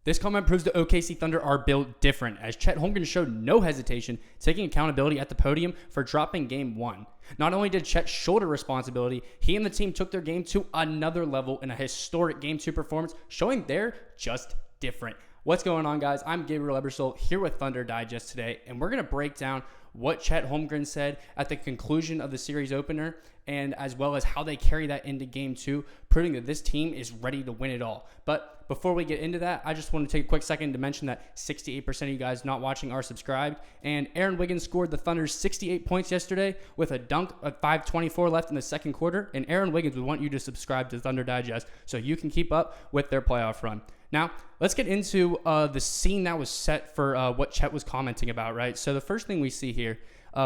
This comment proves the OKC Thunder are built different, as Chet Holmgren showed no hesitation taking accountability at the podium for dropping Game 1. Not only did Chet shoulder responsibility, he and the team took their game to another level in a historic Game 2 performance, showing they're just different. What's going on, guys? I'm Gabriel Ebersole here with Thunder Digest today, and we're going to break down what Chet Holmgren said at the conclusion of the series opener, and as well as how they carry that into Game 2, proving that this team is ready to win it all. But before we get into that, I just want to take a quick second to mention that 68% of you guys not watching are subscribed, and Aaron Wiggins scored the Thunder's 68 points yesterday with a dunk at 5:24 left in the second quarter, and Aaron Wiggins would want you to subscribe to Thunder Digest so you can keep up with their playoff run. Now, let's get into the scene that was set for what Chet was commenting about, right? So the first thing we see here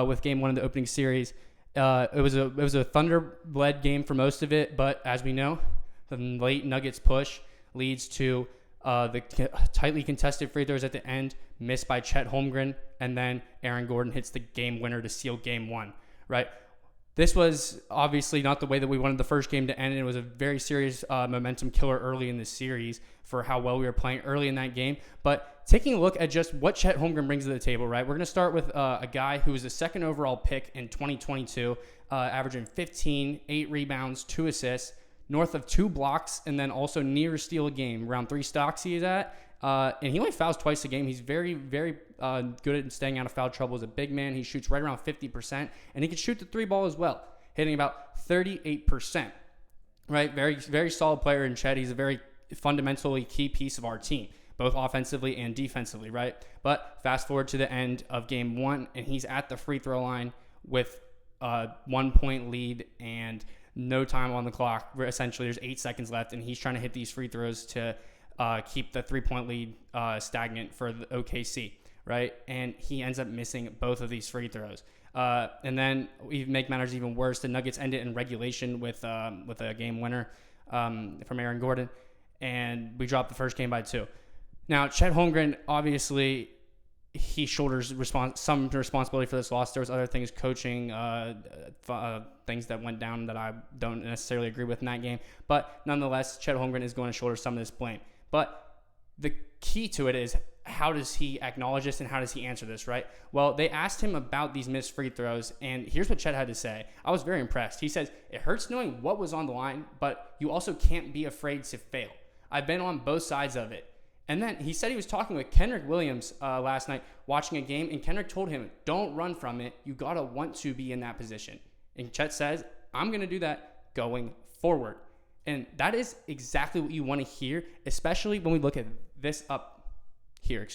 with Game 1 of the opening series, it was a Thunder-led game for most of it, but as we know, the late Nuggets push leads to the tightly contested free throws at the end, missed by Chet Holmgren, and then Aaron Gordon hits the game winner to seal Game 1, right? This was obviously not the way that we wanted the first game to end, and it was a very serious momentum killer early in this series for how well we were playing early in that game. But taking a look at just what Chet Holmgren brings to the table, right? We're going to start with a guy who was the second overall pick in 2022, averaging 15, 8 rebounds, 2 assists, north of 2 blocks, and then also near steal a game, around 3 stocks he is at. And he only fouls twice a game. He's very, very good at staying out of foul trouble as a big man. He shoots right around 50%, and he can shoot the 3 ball as well, hitting about 38%. Right? Very, very solid player in Chet. He's a very fundamentally key piece of our team, both offensively and defensively, right? But fast forward to the end of Game 1, and he's at the free throw line with a 1-point lead and no time on the clock. Essentially, there's 8 seconds left, and he's trying to hit these free throws to keep the 3-point lead stagnant for the OKC, right? And he ends up missing both of these free throws. And then we make matters even worse. The Nuggets end it in regulation with a game winner from Aaron Gordon, and we drop the first game by 2. Now, Chet Holmgren, obviously, he shoulders some responsibility for this loss. There was other things, coaching, things that went down that I don't necessarily agree with in that game. But nonetheless, Chet Holmgren is going to shoulder some of this blame. But the key to it is, how does he acknowledge this and how does he answer this, right? Well, they asked him about these missed free throws, and here's what Chet had to say. I was very impressed. He says, "It hurts knowing what was on the line, but you also can't be afraid to fail. I've been on both sides of it." And then he said he was talking with Kenrick Williams last night, watching a game, and Kenrick told him, "Don't run from it. You got to want to be in that position." And Chet says, "I'm going to do that going forward." And that is exactly what you want to hear, especially when we look at this up here,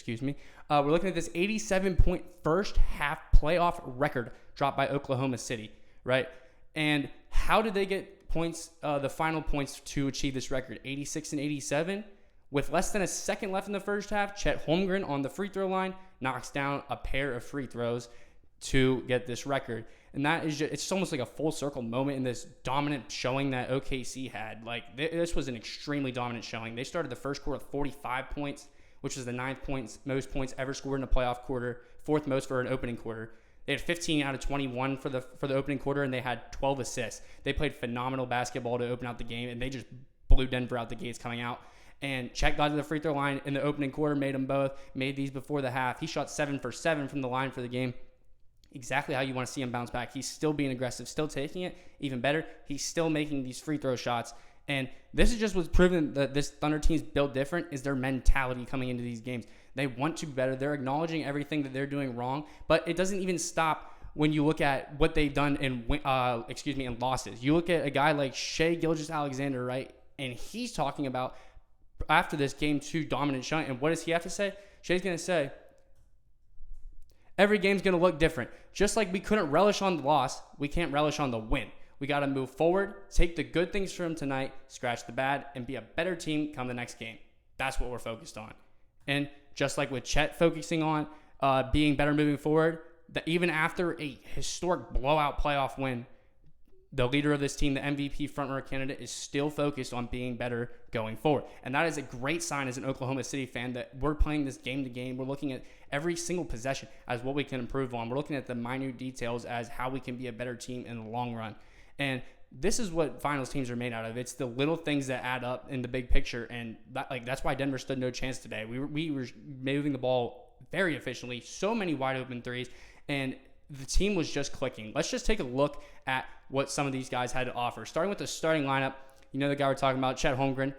We're looking at this 87-point first half playoff record dropped by Oklahoma City, right? And how did they get points, the final points to achieve this record? 86 and 87? With less than a second left in the first half, Chet Holmgren on the free throw line knocks down a pair of free throws to get this record. And that is just, it's almost like a full circle moment in this dominant showing that OKC had. Like, this was an extremely dominant showing. They started the first quarter with 45 points, which was the 9th most points ever scored in a playoff quarter, 4th most for an opening quarter. They had 15 out of 21 for the opening quarter, and they had 12 assists. They played phenomenal basketball to open out the game, and they just blew Denver out the gates coming out. And Chet got to the free throw line in the opening quarter, made them both, made these before the half. He shot 7 for 7 from the line for the game. Exactly how you want to see him bounce back. He's still being aggressive, still taking it. Even better, he's still making these free throw shots. And this is just what's proven that this Thunder team's built different, is their mentality coming into these games. They want to be better. They're acknowledging everything that they're doing wrong, but it doesn't even stop when you look at what they've done in losses. You look at a guy like Shai Gilgeous-Alexander, right? And he's talking about after this Game 2 dominant showing, and what does he have to say? Shai's going to say, every game's going to look different. Just like we couldn't relish on the loss, we can't relish on the win. We got to move forward, take the good things from tonight, scratch the bad, and be a better team come the next game. That's what we're focused on. And just like with Chet focusing on being better moving forward, that even after a historic blowout playoff win, the leader of this team, the MVP frontrunner candidate, is still focused on being better going forward. And that is a great sign as an Oklahoma City fan, that we're playing this game to game. We're looking at every single possession as what we can improve on. We're looking at the minute details as how we can be a better team in the long run. And this is what finals teams are made out of. It's the little things that add up in the big picture, and that's why Denver stood no chance today. We were moving the ball very efficiently, so many wide open threes, and the team was just clicking. Let's just take a look at what some of these guys had to offer. Starting with the starting lineup, you know the guy we're talking about, Chet Holmgren,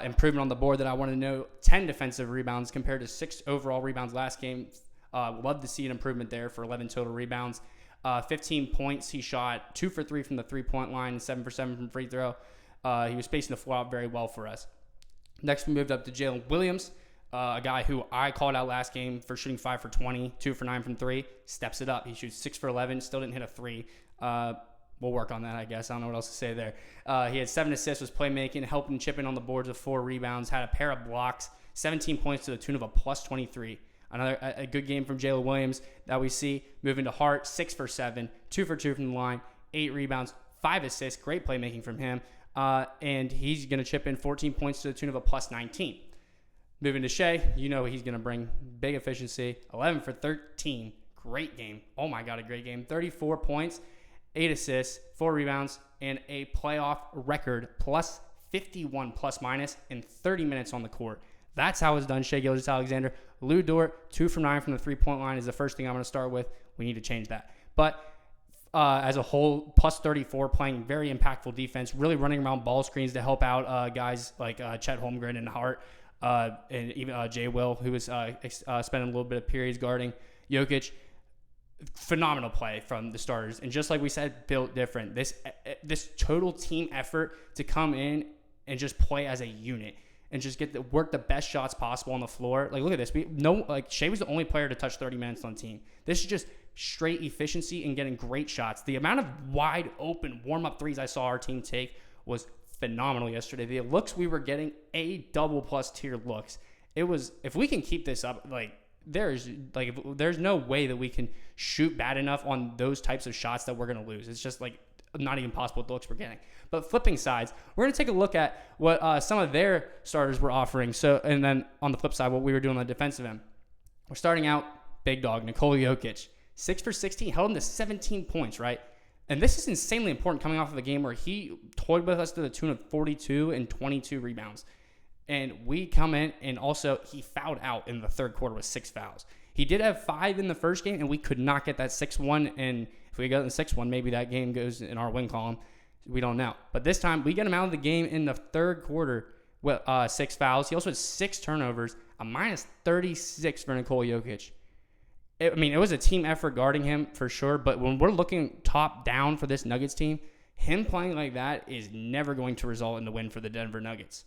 improvement on the board that I want to know, 10 defensive rebounds compared to 6 overall rebounds last game. Love to see an improvement there for 11 total rebounds. 15 points. He shot 2 for 3 from the three-point line, 7 for 7 from free throw. He was spacing the floor out very well for us. Next, we moved up to Jalen Williams, a guy who I called out last game for shooting 5 for 20, 2 for 9 from 3. Steps it up. He shoots 6 for 11, still didn't hit a 3. We'll work on that, I guess. I don't know what else to say there. He had 7 assists, was playmaking, helping chipping on the boards with 4 rebounds, had a pair of blocks, 17 points to the tune of a plus 23. Another a good game from Jalen Williams that we see. Moving to Hart, 6 for 7, 2 for 2 from the line, 8 rebounds, 5 assists. Great playmaking from him. And he's going to chip in 14 points to the tune of a plus 19. Moving to Shai, you know he's going to bring big efficiency. 11 for 13. Great game. Oh, my God, a great game. 34 points, 8 assists, 4 rebounds, and a playoff record plus 51 plus minus in 30 minutes on the court. That's how it's done. Shai Gilgeous-Alexander. Lou Dort, 2 from 9 from the three-point line is the first thing I'm going to start with. We need to change that. But as a whole, plus 34, playing very impactful defense, really running around ball screens to help out guys like Chet Holmgren and Hart, and even Jay Will, who was spending a little bit of periods guarding Jokic. Phenomenal play from the starters. And just like we said, built different. This total team effort to come in and just play as a unit and just work the best shots possible on the floor. Like, look at this. Shai was the only player to touch 30 minutes on the team. This is just straight efficiency and getting great shots. The amount of wide open warm-up threes I saw our team take was phenomenal yesterday. The looks we were getting, A double plus tier looks. It was, if we can keep this up, there's no way that we can shoot bad enough on those types of shots that we're going to lose. It's just not even possible with the looks we're getting. But flipping sides, we're going to take a look at what some of their starters were offering. So, and then on the flip side, what we were doing on the defensive end. We're starting out big dog, Nikola Jokic. 6 for 16, held him to 17 points, right? And this is insanely important coming off of a game where he toyed with us to the tune of 42 and 22 rebounds. And we come in, and also he fouled out in the third quarter with 6 fouls. He did have 5 in the first game, and we could not get that 6-1. And if we got the 6-1, maybe that game goes in our win column. We don't know. But this time, we get him out of the game in the third quarter with 6 fouls. He also had 6 turnovers, a minus 36 for Nikola Jokic. It was a team effort guarding him for sure, but when we're looking top down for this Nuggets team, him playing like that is never going to result in the win for the Denver Nuggets.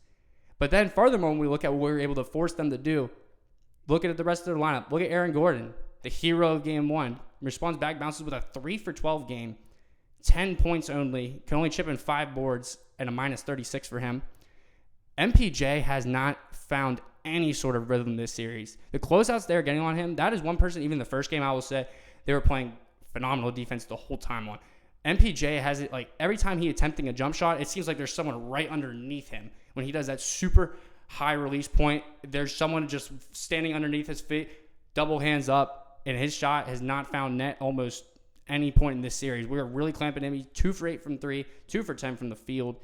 But then furthermore, when we look at what we were able to force them to do, look at the rest of their lineup. Look at Aaron Gordon, the hero of game 1. Responds back bounces with a 3 for 12 game, 10 points only, can only chip in 5 boards, and a minus 36 for him. MPJ has not found any sort of rhythm this series. The closeouts they're getting on him, that is one person, even the first game I will say, they were playing phenomenal defense the whole time on. MPJ has it, every time he attempting a jump shot, it seems like there's someone right underneath him. When he does that super high release point, there's someone just standing underneath his feet, double hands up, and his shot has not found net almost any point in this series. We're really clamping him. He's 2 for 8 from 3, 2 for 10 from the field,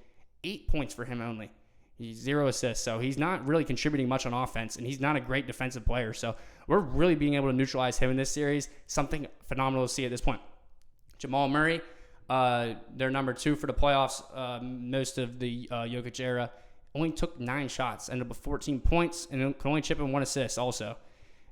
8 points for him only. He's 0 assists, so he's not really contributing much on offense, and he's not a great defensive player. So we're really being able to neutralize him in this series. Something phenomenal to see at this point. Jamal Murray, they're number 2 for the playoffs most of the Jokic era. Only took 9 shots, ended up with 14 points, and can only chip in 1 assist also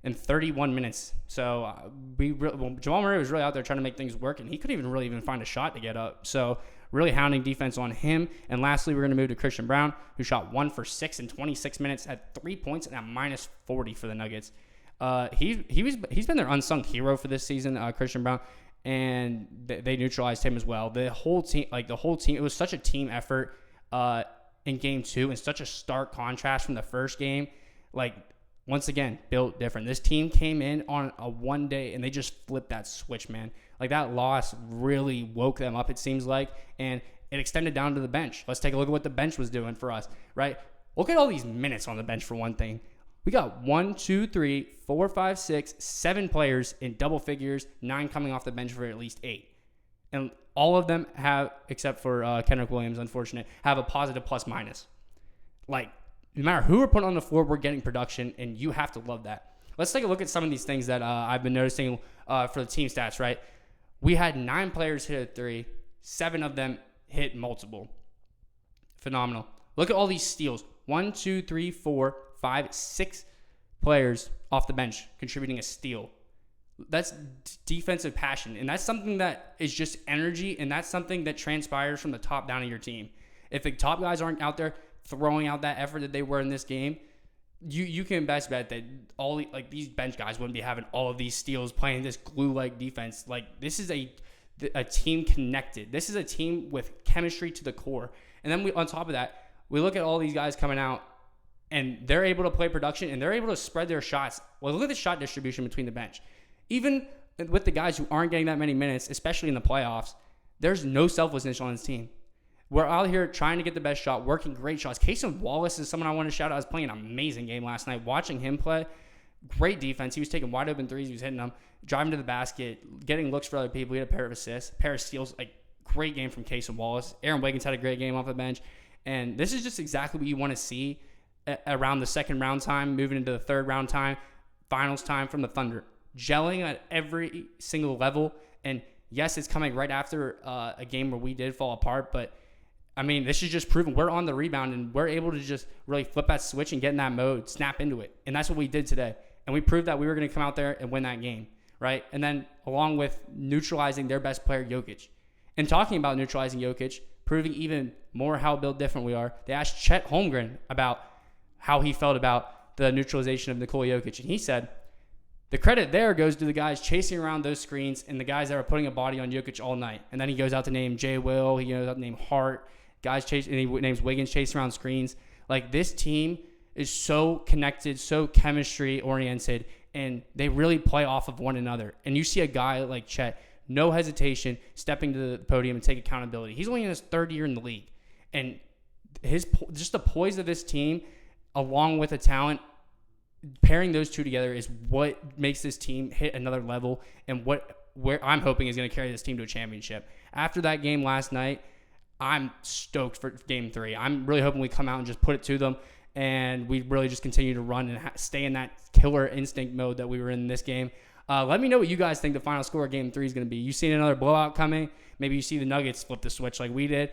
in 31 minutes. So Jamal Murray was really out there trying to make things work, and he couldn't even find a shot to get up. So really hounding defense on him. And lastly, we're going to move to Christian Braun, who shot 1 for 6 in 26 minutes, had 3 points, and a minus 40 for the Nuggets. He's been their unsung hero for this season, Christian Braun, and they neutralized him as well. The whole team, it was such a team effort in game 2, and such a stark contrast from the first game. Once again, built different. This team came in on a one day, and they just flipped that switch, man. That loss really woke them up, it seems like, and it extended down to the bench. Let's take a look at what the bench was doing for us, right? Look at all these minutes on the bench for one thing. We got 1, 2, 3, 4, 5, 6, 7 players in double figures, 9 coming off the bench for at least 8. And all of them have, except for Kendrick Williams, unfortunate, have a positive plus minus. Like, no matter who we're putting on the floor, we're getting production, and you have to love that. Let's take a look at some of these things that I've been noticing for the team stats, right? We had 9 players hit a 3. 7 of them hit multiple. Phenomenal. Look at all these steals. 1, 2, 3, 4, 5, 6 players off the bench contributing a steal. That's defensive passion, and that's something that is just energy, and that's something that transpires from the top down of your team. If the top guys aren't out there throwing out that effort that they were in this game, you can best bet that these bench guys wouldn't be having all of these steals, playing this glue-like defense. Like, this is a team connected. This is a team with chemistry to the core. And then on top of that, we look at all these guys coming out, and they're able to play production, and they're able to spread their shots. Well, look at the shot distribution between the bench. Even with the guys who aren't getting that many minutes, especially in the playoffs, there's no selflessness on this team. We're out here trying to get the best shot, working great shots. Cason Wallace is someone I want to shout out. I was playing an amazing game last night. Watching him play, great defense. He was taking wide open threes. He was hitting them, driving to the basket, getting looks for other people. He had a pair of assists, pair of steals. Like, great game from Cason Wallace. Aaron Wiggins had a great game off the bench. And this is just exactly what you want to see around the second round time, moving into the third round time, finals time from the Thunder. Gelling at every single level. And yes, it's coming right after a game where we did fall apart, but I mean, this is just proven we're on the rebound, and we're able to just really flip that switch and get in that mode, snap into it. And that's what we did today. And we proved that we were going to come out there and win that game, right? And then along with neutralizing their best player, Jokic. And talking about neutralizing Jokic, proving even more how built different we are, they asked Chet Holmgren about how he felt about the neutralization of Nikola Jokic. And he said, the credit there goes to the guys chasing around those screens and the guys that are putting a body on Jokic all night. And then he goes out to name Jay Will. He goes out to name Hart. Guys chase, and he names Wiggins chasing around screens. Like, this team is so connected, so chemistry oriented, and they really play off of one another. And you see a guy like Chet, no hesitation, stepping to the podium and take accountability. He's only in his 3rd year in the league. And just the poise of this team, along with the talent, pairing those two together is what makes this team hit another level, and where I'm hoping is going to carry this team to a championship. After that game last night, I'm stoked for Game 3. I'm really hoping we come out and just put it to them, and we really just continue to run and stay in that killer instinct mode that we were in this game. Let me know what you guys think the final score of Game 3 is going to be. You seen another blowout coming? Maybe you see the Nuggets flip the switch like we did.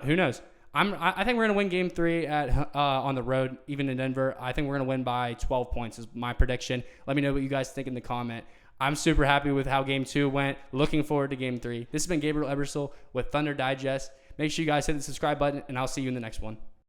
Who knows? I think we're going to win Game 3 on the road, even in Denver. I think we're going to win by 12 points is my prediction. Let me know what you guys think in the comment. I'm super happy with how Game 2 went. Looking forward to Game 3. This has been Gabriel Ebersole with Thunder Digest. Make sure you guys hit the subscribe button, and I'll see you in the next one.